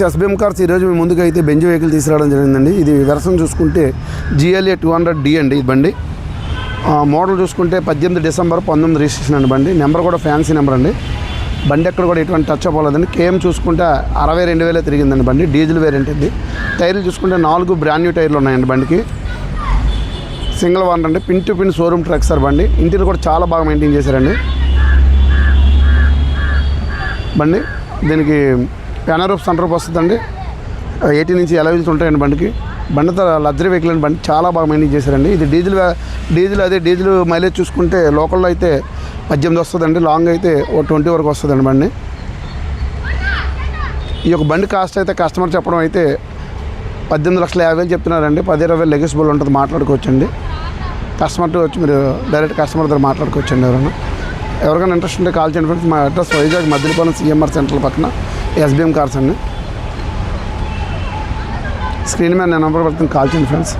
SBM cars ఈరోజు మీ ముందుకు అయితే బెంజ్ వెహికల్ తీసుకురావడం జరిగిందండి. ఇది వెర్షన్ చూసుకుంటే GLA 200D అండి. ఈ బండి మోడల్ చూసుకుంటే 18 డిసెంబర్ 19 రిజిస్ట్రేషన్ అండి. బండి నెంబర్ కూడా ఫ్యాన్సీ నెంబర్ అండి. బండి ఎక్కడ కూడా ఎటువంటి టచ్ అవ్వలేదండి. కేఎం చూసుకుంటే 62,000 తిరిగిందండి. బండి డీజిల్ వేరియంట్ ఇది. టైర్లు చూసుకుంటే 4 బ్రాండ్ న్యూ టైర్లు ఉన్నాయండి. బండికి సింగిల్ ఓనర్ అండి. Pin to pin showroom truck sir. బండి ఇంటీరియర్ కూడా చాలా బాగా మెయింటైన్ చేశారండి. బండి దీనికి ప్యానరూఫ్ సన్ రూఫ్ వస్తుందండి. 18 నుంచి అలవీల్స్ ఉంటాయండి బండికి. బండి లగ్జరీ వెహికల్ అండి. బండి చాలా బాగా మెయింటైన్ చేశారండి. ఇది డీజిల్ మైలేజ్ చూసుకుంటే లోకల్లో అయితే 18 వస్తుందండి. లాంగ్ అయితే 20 వరకు వస్తుందండి బండి. ఈ యొక్క బండి కాస్ట్ అయితే కస్టమర్ చెప్పడం అయితే 18,50,000 చెప్తున్నారండి. 10-20 లెగిసిబుల్ ఉంటుంది, మాట్లాడుకోవచ్చండి. కస్టమర్ వచ్చి మీరు డైరెక్ట్ కస్టమర్ దగ్గర మాట్లాడుకోవచ్చండి. ఎవరికైనా ఇంట్రెస్ట్ ఉంటే కాల్ చేయండి ఫ్రెండ్స్. మా address Vizag Maddilapalem CMR centre పక్కన ఎస్బీఎం కార్స్ అండి. స్క్రీన్ మీద నేను నెంబర్ పెడుతుంది, కాల్ చేయండి ఫ్రెండ్స్.